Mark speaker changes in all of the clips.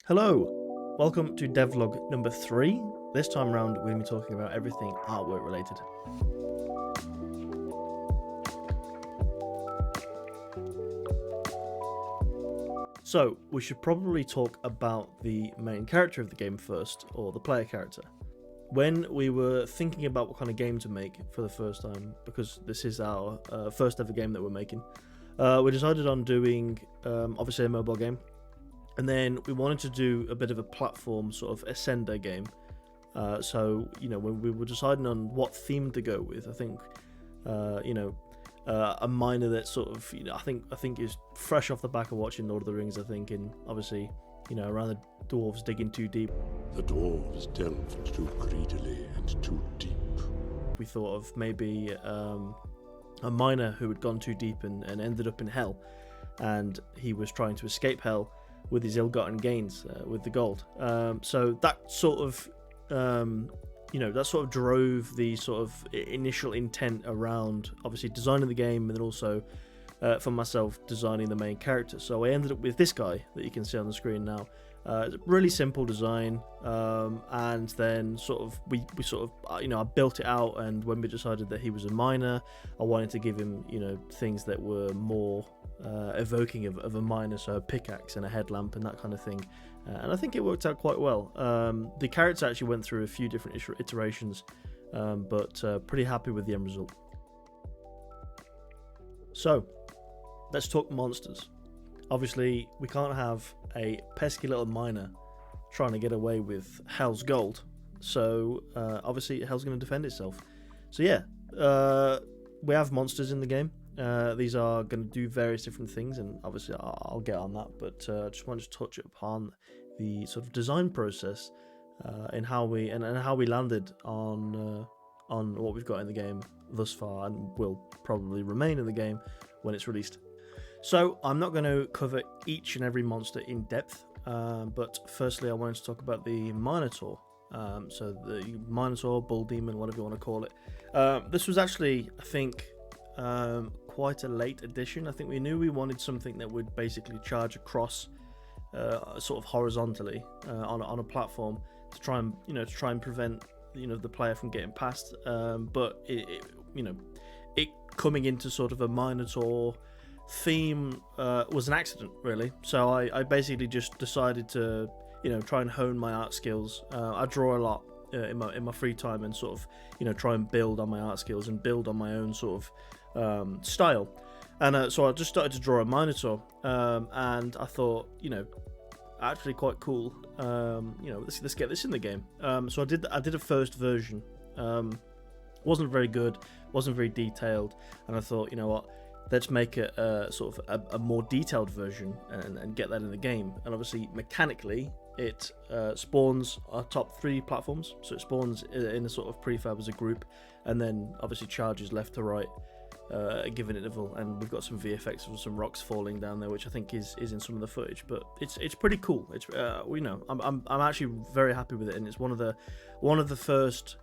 Speaker 1: Hello, welcome to Devlog number 3. This time around, we're going to be talking about everything artwork related. So, we should probably talk about the main character of the game first, or the player character. When we were thinking about what kind of game to make for the first time, because this is our first ever game that we're making, we decided on doing, obviously, a mobile game. And then we wanted to do a bit of a platform sort of ascender game. So, when we were deciding on what theme to go with, I think, a miner that sort of, I think is fresh off the back of watching Lord of the Rings, I think, and obviously, around the dwarves digging too deep.
Speaker 2: The dwarves delved too greedily and too deep.
Speaker 1: We thought of maybe a miner who had gone too deep and ended up in hell, and he was trying to escape hell with his ill-gotten gains with the gold. So that sort of, drove the sort of initial intent around obviously designing the game, and then also for myself designing the main character. So I ended up with this guy that you can see on the screen now. It's a really simple design, and then I built it out, and when we decided that he was a miner, I wanted to give him things that were more evoking of a miner, so a pickaxe and a headlamp and that kind of thing, and I think it worked out quite well. The character actually went through a few different iterations, but pretty happy with the end result. So let's talk monsters. Obviously, we can't have a pesky little miner trying to get away with Hell's gold. So, obviously, Hell's going to defend itself. So, yeah, we have monsters in the game. These are going to do various different things, and obviously, I'll get on that. But I just wanted to touch upon the sort of design process and how we landed on what we've got in the game thus far, and will probably remain in the game when it's released. So I'm not going to cover each and every monster in depth, but firstly I wanted to talk about the Minotaur. So the Minotaur, Bull Demon, whatever you want to call it. This was actually, I think, quite a late addition. I think we knew we wanted something that would basically charge across, sort of horizontally on a platform to try and prevent the player from getting past. But it coming into sort of a Minotaur theme was an accident, really. So I basically just decided to try and hone my art skills. I draw a lot in my free time, and sort of try and build on my art skills and build on my own sort of style. And so I just started to draw a Minotaur, and I thought actually quite cool. Let's get this in the game. So I did a first version. Wasn't very good, wasn't very detailed, and I thought, let's make it sort of a more detailed version and get that in the game. And obviously, mechanically, it spawns our top 3 platforms. So it spawns in a sort of prefab as a group, and then obviously charges left to right, given interval. And we've got some VFX of some rocks falling down there, which I think is in some of the footage. But it's pretty cool. It's I'm actually very happy with it, and it's one of the first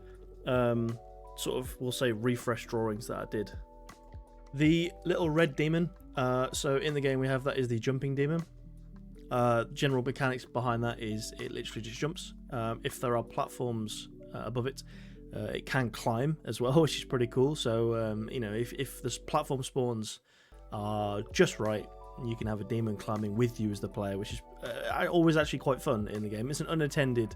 Speaker 1: sort of, we'll say, refresh drawings that I did. The little red demon, so in the game we have that is the jumping demon. General mechanics behind that is it literally just jumps. If there are platforms above it, it can climb as well, which is pretty cool. So if the platform spawns are just right, you can have a demon climbing with you as the player, which is always actually quite fun in the game. It's an unintended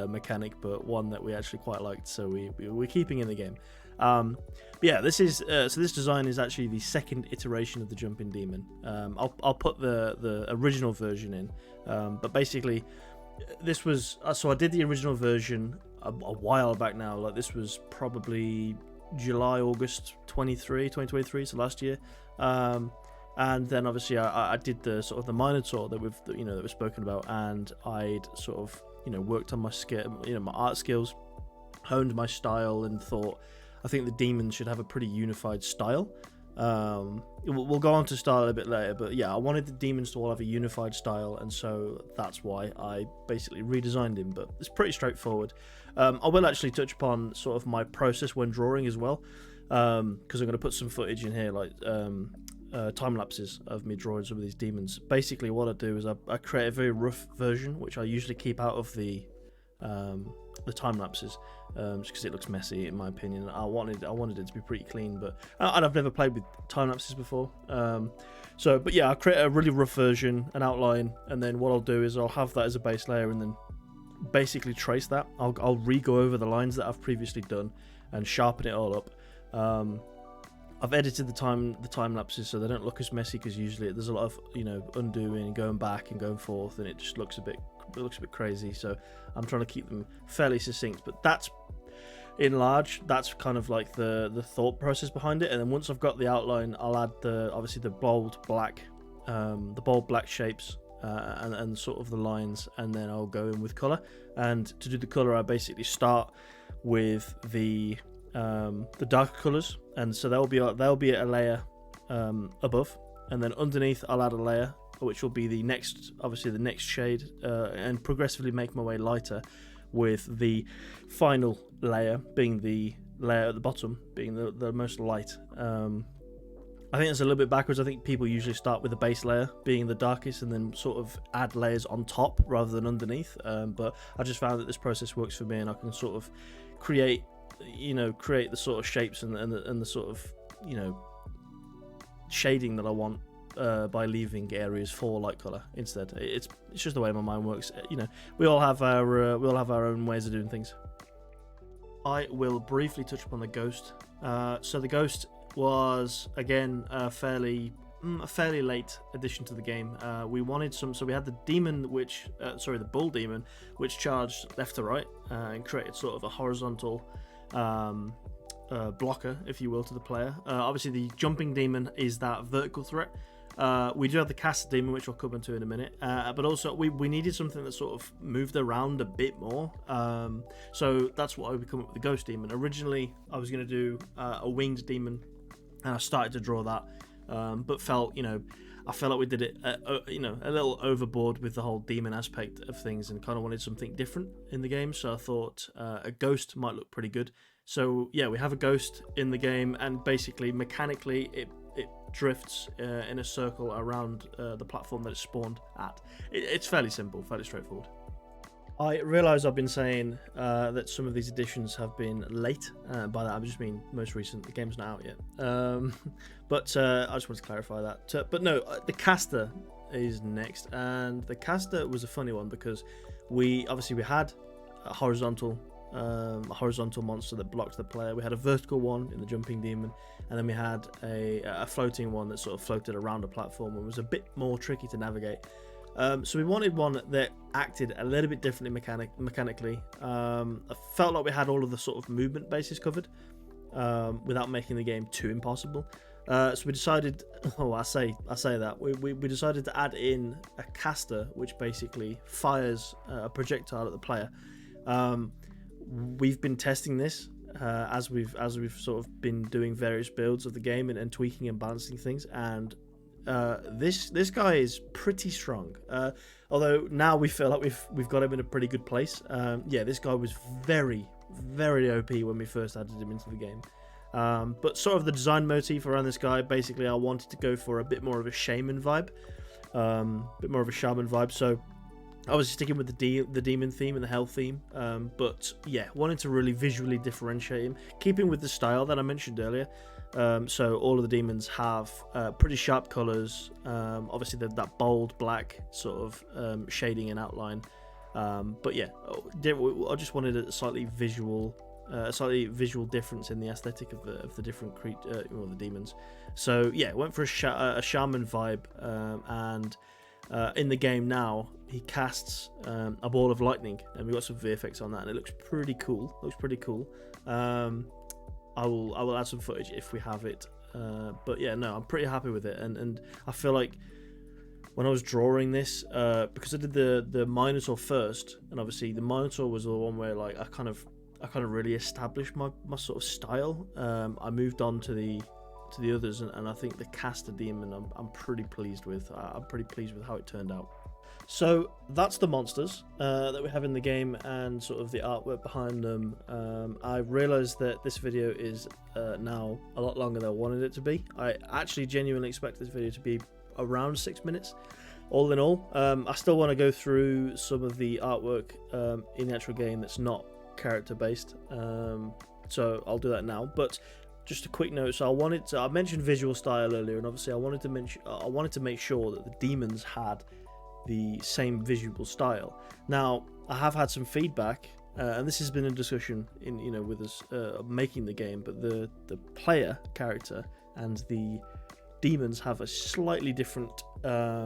Speaker 1: mechanic, but one that we actually quite liked, so we're keeping in the game. This is so this design is actually the second iteration of the jumping demon. I'll put the original version in, but basically this was so I did the original version a while back now. Like, this was probably August 2023, so last year. And then obviously I did the sort of the Minotaur that we've spoken about, and I'd sort of worked on my my art skills, honed my style, and thought I think the demons should have a pretty unified style. We'll go on to style a bit later, but yeah, I wanted the demons to all have a unified style, and so that's why I basically redesigned him. But it's pretty straightforward. I will actually touch upon sort of my process when drawing as well, because I'm going to put some footage in here, like time lapses of me drawing some of these demons. Basically, what I do is I create a very rough version, which I usually keep out of the time lapses, just because it looks messy in my opinion. I wanted it to be pretty clean, but and I've never played with time lapses before. But yeah, I create a really rough version, an outline, and then what I'll do is I'll have that as a base layer, and then basically trace that. I'll re-go over the lines that I've previously done and sharpen it all up. I've edited the time lapses so they don't look as messy, because usually there's a lot of undoing and going back and going forth, and it just looks a bit crazy. So I'm trying to keep them fairly succinct, but that's that's kind of like the thought process behind it. And then once I've got the outline, I'll add obviously the bold black shapes and sort of the lines, and then I'll go in with color. And to do the color, I basically start with the darker colors, and so there'll be a layer above, and then underneath I'll add a layer which will be the next shade, and progressively make my way lighter, with the final layer being the layer at the bottom being the most light. I think it's a little bit backwards. I think people usually start with the base layer being the darkest and then sort of add layers on top rather than underneath, but I just found that this process works for me, and I can sort of create the sort of shapes and the sort of shading that I want by leaving areas for light color instead. It's just the way my mind works. We all have our own ways of doing things. I will briefly touch upon the ghost. So the ghost was again a fairly late addition to the game. We wanted so we had the demon, the bull demon, which charged left to right and created sort of a horizontal blocker, if you will, to the player. Obviously the jumping demon is that vertical threat. We do have the caster demon, which I'll come into in a minute, but also we needed something that sort of moved around a bit more, so that's why we come up with the ghost demon. Originally I was going to do a winged demon, and I started to draw that, but I felt like we did it a little overboard with the whole demon aspect of things, and kind of wanted something different in the game. So I thought a ghost might look pretty good. So yeah, we have a ghost in the game, and basically mechanically it drifts in a circle around the platform that it's spawned at. It's fairly simple, fairly straightforward. I realise I've been saying that some of these editions have been late. By that I just mean most recent. The game's not out yet. But I just wanted to clarify that. But no, the caster is next, and the caster was a funny one because we had a horizontal monster that blocked the player. We had a vertical one in the jumping demon, and then we had a floating one that sort of floated around a platform and was a bit more tricky to navigate. So we wanted one that acted a little bit differently mechanically. I felt like we had all of the sort of movement bases covered without making the game too impossible. So we decided, we decided to add in a caster, which basically fires a projectile at the player. We've been testing this as we've sort of been doing various builds of the game and tweaking and balancing things, and this guy is pretty strong. Although now we feel like we've got him in a pretty good place. This guy was very, very OP when we first added him into the game. But sort of the design motif around this guy, basically I wanted to go for a bit more of a shaman vibe, so I was sticking with the demon theme and the hell theme, but yeah, wanted to really visually differentiate him, keeping with the style that I mentioned earlier. So all of the demons have pretty sharp colours, obviously that bold black sort of shading and outline, but yeah, I just wanted a slightly visual difference in the aesthetic of the different the demons. So yeah, went for a shaman vibe, and in the game now he casts a ball of lightning, and we got some VFX on that, and it looks pretty cool. I will add some footage if we have it, but yeah, no, I'm pretty happy with it, and I feel like when I was drawing this, because I did the Minotaur first, and obviously the Minotaur was the one where like I kind of really established my sort of style. I moved on to the others, and I think the caster demon I'm pretty pleased with. I'm pretty pleased with how it turned out. So that's the monsters that we have in the game and sort of the artwork behind them. I realised that this video is now a lot longer than I wanted it to be. I actually genuinely expect this video to be around 6 minutes. All in all, I still want to go through some of the artwork in the actual game that's not character based. So I'll do that now. But just a quick note. So I mentioned visual style earlier, and obviously I wanted to make sure that the demons had the same visual style. Now, I have had some feedback, and this has been a discussion in with us making the game, but the player character and the demons have a slightly different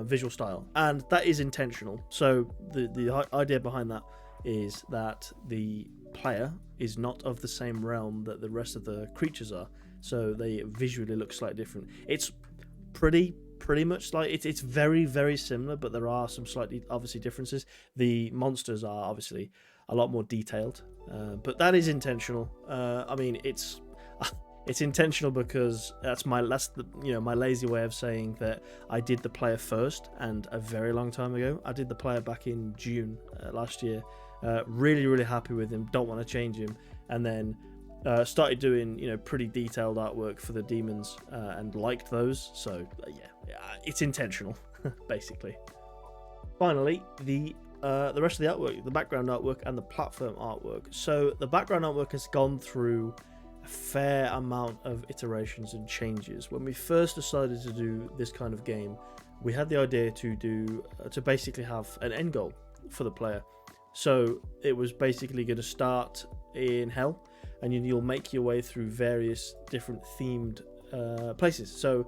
Speaker 1: visual style, and that is intentional. So the idea behind that is that the player is not of the same realm that the rest of the creatures are, so they visually look slightly different. It's pretty much like it's very, very similar, but there are some slightly obviously differences. The monsters are obviously a lot more detailed, but that is intentional. I mean, it's intentional because that's my lazy way of saying that I did the player first, and a very long time ago. I did the player back in June last year. Really happy with him. Don't want to change him, and then started doing pretty detailed artwork for the demons and liked those. So yeah, it's intentional basically. Finally, the rest of the artwork, the background artwork and the platform artwork. So the background artwork has gone through a fair amount of iterations and changes. When we first decided to do this kind of game, we had the idea to basically have an end goal for the player. So it was basically going to start in hell, and you'll make your way through various different themed places. So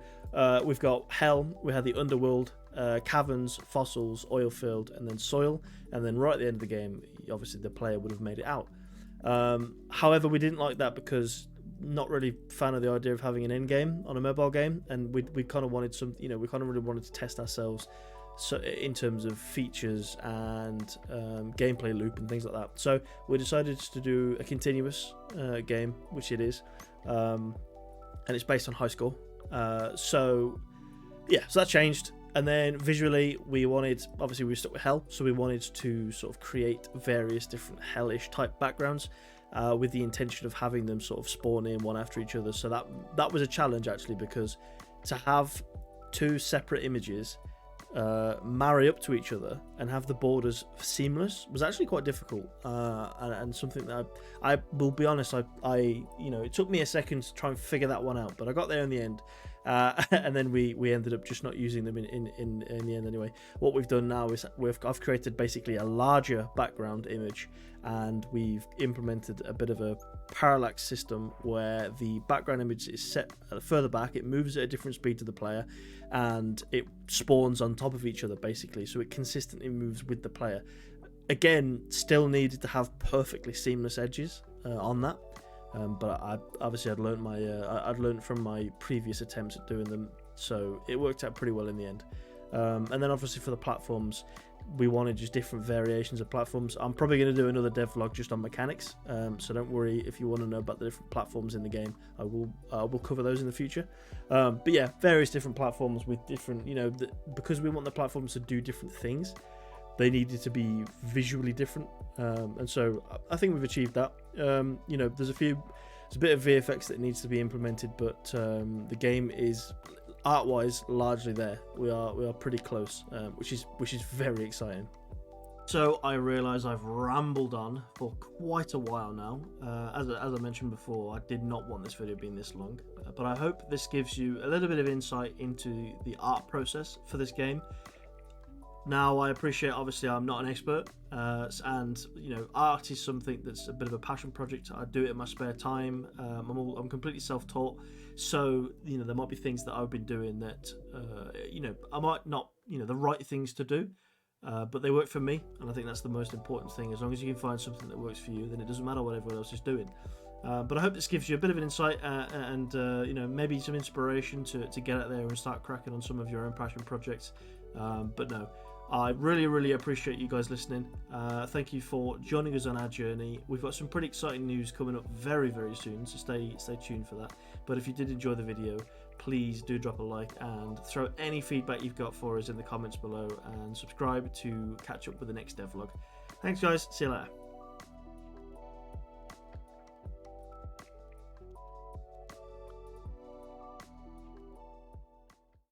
Speaker 1: we've got hell, we had the underworld, caverns, fossils, oil field, and then soil. And then right at the end of the game, obviously the player would have made it out. However, we didn't like that because not really fan of the idea of having an end game on a mobile game, and we kind of wanted some, we kind of really wanted to test ourselves. So in terms of features and gameplay loop and things like that. So we decided to do a continuous game, which it is, and it's based on high score. So that changed. And then visually, we were stuck with hell, so we wanted to sort of create various different hellish type backgrounds with the intention of having them sort of spawn in one after each other. So that was a challenge actually, because to have two separate images marry up to each other and have the borders seamless was actually quite difficult, and something that I will be honest, it took me a second to try and figure that one out, but I got there in the end. And then we ended up just not using them in the end anyway. What we've done now is I've created basically a larger background image, and we've implemented a bit of a parallax system where the background image is set further back, it moves at a different speed to the player, and it spawns on top of each other basically, so it consistently moves with the player. Again, still needed to have perfectly seamless edges on that. But I'd learned from my previous attempts at doing them, so it worked out pretty well in the end. And then obviously for the platforms, we wanted just different variations of platforms. I'm probably going to do another devlog just on mechanics, so don't worry if you want to know about the different platforms in the game. I will cover those in the future. But yeah, various different platforms with different, because we want the platforms to do different things, they needed to be visually different, and so I think we've achieved that. There's a bit of VFX that needs to be implemented, but the game is art-wise largely there. We are pretty close, which is very exciting. So I realise I've rambled on for quite a while now. As I mentioned before, I did not want this video being this long, but I hope this gives you a little bit of insight into the art process for this game. Now, I appreciate, obviously, I'm not an expert, and art is something that's a bit of a passion project. I do it in my spare time. I'm completely self-taught, so there might be things that I've been doing that I might not the right things to do, but they work for me, and I think that's the most important thing. As long as you can find something that works for you, then it doesn't matter what everyone else is doing. But I hope this gives you a bit of an insight and maybe some inspiration to get out there and start cracking on some of your own passion projects. But no, I really appreciate you guys listening. Thank you for joining us on our journey. We've got some pretty exciting news coming up very soon, so stay tuned for that. But if you did enjoy the video, please do drop a like and throw any feedback you've got for us in the comments below, and subscribe to catch up with the next devlog. Thanks guys, see you later.